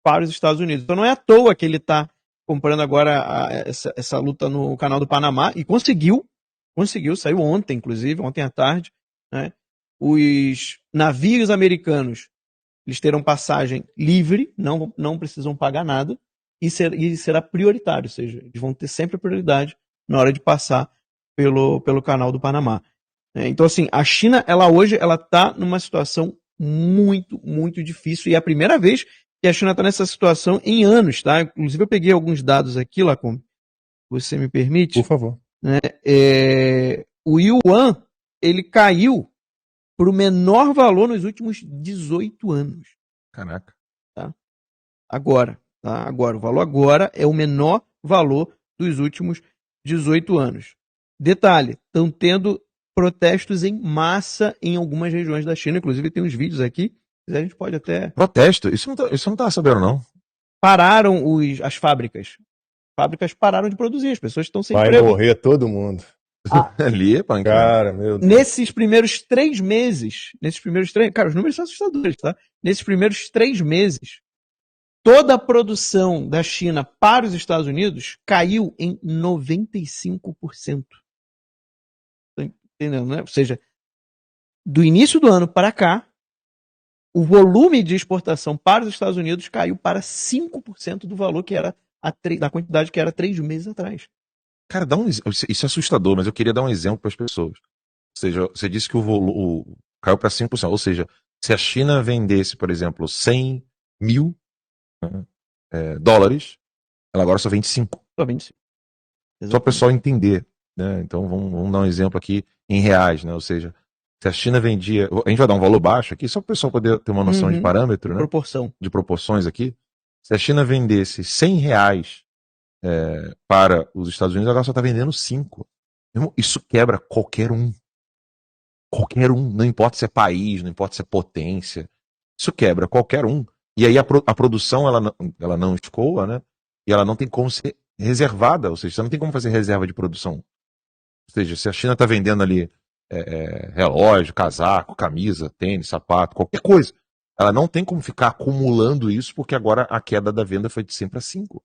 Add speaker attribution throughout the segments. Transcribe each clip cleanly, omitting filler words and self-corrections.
Speaker 1: para os Estados Unidos. Então não é à toa que ele está comprando agora essa luta no canal do Panamá e conseguiu, saiu ontem, inclusive, ontem à tarde, né? Os navios americanos, eles terão passagem livre, não precisam pagar nada, e será prioritário, ou seja, eles vão ter sempre a prioridade na hora de passar pelo canal do Panamá. Então, assim, a China, hoje, ela está numa situação muito, muito difícil, e é a primeira vez que a China está nessa situação em anos, tá? Inclusive, eu peguei alguns dados aqui, Lacombe, você me permite?
Speaker 2: Por favor.
Speaker 1: Né? O Yuan, ele caiu para o menor valor nos últimos 18 anos.
Speaker 2: Caraca.
Speaker 1: Tá? Agora, o valor agora é o menor valor dos últimos 18 anos. Detalhe, estão tendo protestos em massa em algumas regiões da China, inclusive tem uns vídeos aqui, a gente pode até...
Speaker 2: Protesto? Isso eu não estava sabendo, não.
Speaker 1: Pararam as fábricas. Fábricas pararam de produzir, as pessoas estão sem
Speaker 3: emprego. Vai morrer todo mundo.
Speaker 2: Ali,
Speaker 3: cara, meu Deus.
Speaker 1: Nesses primeiros 3 meses, cara, os números são assustadores, tá? Nesses primeiros 3 meses, toda a produção da China para os Estados Unidos caiu em 95%. Tá entendendo, né? Ou seja, do início do ano para cá, o volume de exportação para os Estados Unidos caiu para 5% do valor que era da quantidade que era 3 meses atrás.
Speaker 2: Cara, isso é assustador, mas eu queria dar um exemplo para as pessoas. Ou seja, você disse que o caiu para 5%. Ou seja, se a China vendesse, por exemplo, 100 mil dólares, ela agora só vende 5.
Speaker 1: Só vende 5.
Speaker 2: Só para o pessoal entender. Né? Então, vamos dar um exemplo aqui em reais. Né? Ou seja, se a China vendia... A gente vai dar um valor baixo aqui, só para o pessoal poder ter uma noção de parâmetro. Né?
Speaker 1: Proporção.
Speaker 2: De proporções aqui. Se a China vendesse 100 reais para os Estados Unidos, agora só está vendendo 5. Isso quebra qualquer um. Qualquer um. Não importa se é país, não importa se é potência. Isso quebra qualquer um. E aí a produção ela não escoa, né? E ela não tem como ser reservada. Ou seja, você não tem como fazer reserva de produção. Ou seja, se a China está vendendo ali relógio, casaco, camisa, tênis, sapato, qualquer coisa, ela não tem como ficar acumulando isso, porque agora a queda da venda foi de 100 para 5.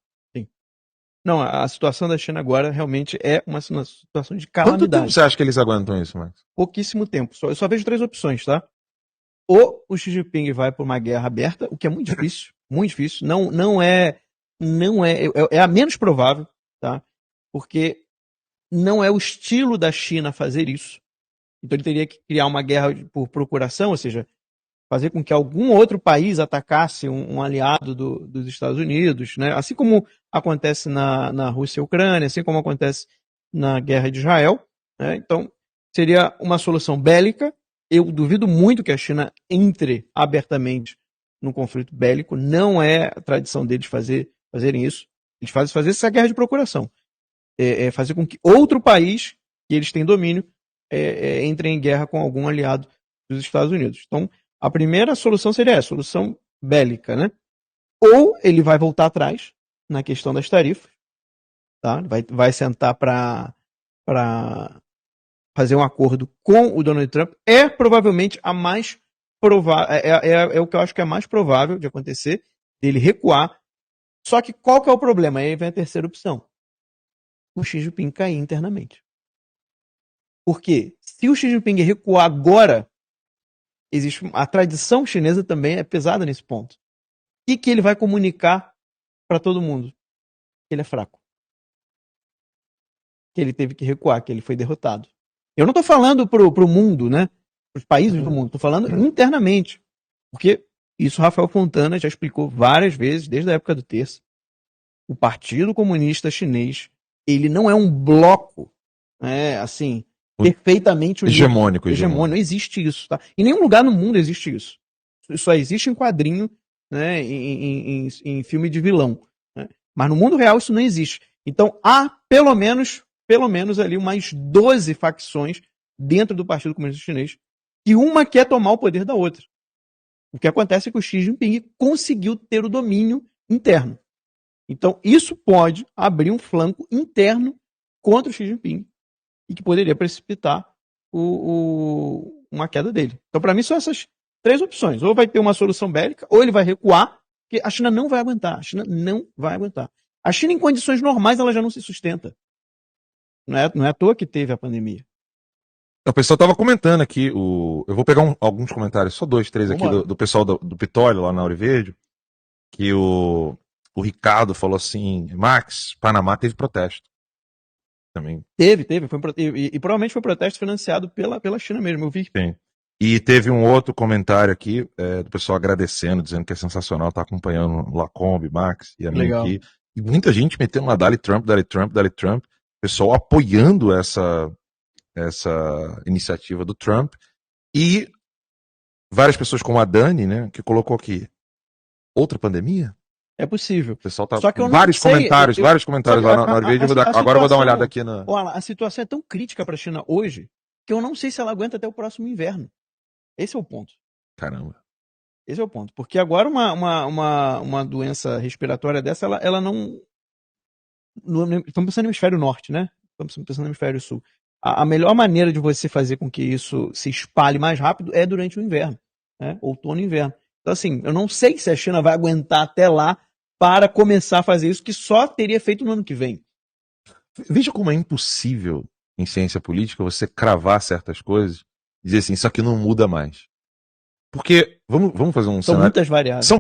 Speaker 1: Não, a situação da China agora realmente é uma situação de calamidade.
Speaker 2: Quanto tempo você acha que eles aguentam isso, Max?
Speaker 1: Pouquíssimo tempo. Eu só vejo 3 opções, tá? Ou o Xi Jinping vai para uma guerra aberta, o que é muito difícil, muito difícil. É a menos provável, tá? Porque não é o estilo da China fazer isso. Então ele teria que criar uma guerra por procuração, ou seja, fazer com que algum outro país atacasse um aliado dos Estados Unidos, né? Assim como acontece na Rússia e Ucrânia, assim como acontece na guerra de Israel. Né? Então, seria uma solução bélica. Eu duvido muito que a China entre abertamente num conflito bélico. Não é a tradição deles fazerem isso. Eles fazem essa guerra de procuração. Fazer com que outro país, que eles têm domínio, entre em guerra com algum aliado dos Estados Unidos. Então, a primeira solução seria a solução bélica, né? Ou ele vai voltar atrás na questão das tarifas, tá? Vai sentar para fazer um acordo com o Donald Trump. É provavelmente a mais provável, é o que eu acho que é mais provável de acontecer, dele recuar. Só que qual que é o problema? Aí vem a terceira opção. O Xi Jinping cair internamente. Porque se o Xi Jinping recuar agora, existe a tradição chinesa também é pesada nesse ponto. O que ele vai comunicar para todo mundo? Que ele é fraco. Que ele teve que recuar, que ele foi derrotado. Eu não estou falando pro mundo, né? Para os países do mundo. Estou falando internamente. Porque isso Rafael Fontana já explicou várias vezes, desde a época do Terça. O Partido Comunista Chinês, ele não é um bloco, assim, perfeitamente
Speaker 2: hegemônico.
Speaker 1: Não existe isso, tá? Em nenhum lugar no mundo existe isso. Isso só existe em quadrinho, né, em filme de vilão. Né? Mas no mundo real isso não existe. Então há pelo menos ali umas 12 facções dentro do Partido Comunista Chinês e uma quer tomar o poder da outra. O que acontece é que o Xi Jinping conseguiu ter o domínio interno. Então isso pode abrir um flanco interno contra o Xi Jinping e que poderia precipitar uma queda dele. Então, para mim, são essas 3 opções. Ou vai ter uma solução bélica, ou ele vai recuar, Porque a China não vai aguentar. A China não vai aguentar. A China, em condições normais, ela já não se sustenta. Não é à toa que teve a pandemia.
Speaker 2: O pessoal tava comentando aqui, eu vou pegar alguns comentários, só 2, 3 aqui,
Speaker 1: Vambora.
Speaker 2: do pessoal do Pitólio, lá na Ouro Verde, que o Ricardo falou assim, Max, Panamá teve protesto. Também.
Speaker 1: Teve. E provavelmente foi protesto financiado pela China mesmo, eu vi.
Speaker 2: Sim. E teve um outro comentário aqui, do pessoal agradecendo, dizendo que é sensacional, tá acompanhando o Lacombe, Max e a minha
Speaker 1: Legal.
Speaker 2: aqui. E muita gente metendo lá, Dali Trump, Dali Trump, Dali Trump. Pessoal apoiando essa iniciativa do Trump. E várias pessoas como a Dani, né, que colocou aqui, outra pandemia?
Speaker 1: É possível.
Speaker 2: O pessoal tá
Speaker 1: Só que eu não
Speaker 2: vários
Speaker 1: sei,
Speaker 2: comentários
Speaker 1: eu-
Speaker 2: vários comentários
Speaker 1: só que
Speaker 2: lá na Norvégia.
Speaker 1: a
Speaker 2: Agora eu vou dar uma
Speaker 1: situação-
Speaker 2: olhada aqui na...
Speaker 1: Olha, a situação é tão crítica para a China hoje que eu não sei se ela aguenta até o próximo inverno. Esse é o ponto.
Speaker 2: Caramba.
Speaker 1: Esse é o ponto. Porque agora uma doença respiratória dessa, ela não. Estamos pensando no hemisfério norte, né? Estamos pensando no hemisfério sul. A melhor maneira de você fazer com que isso se espalhe mais rápido é durante o inverno, né? Outono e inverno. Então, assim, eu não sei se a China vai aguentar até lá para começar a fazer isso, que só teria feito no ano que vem.
Speaker 2: Veja como é impossível em ciência política você cravar certas coisas e dizer assim, isso aqui não muda mais. Porque, vamos fazer um
Speaker 1: São
Speaker 2: cenário...
Speaker 1: muitas variáveis.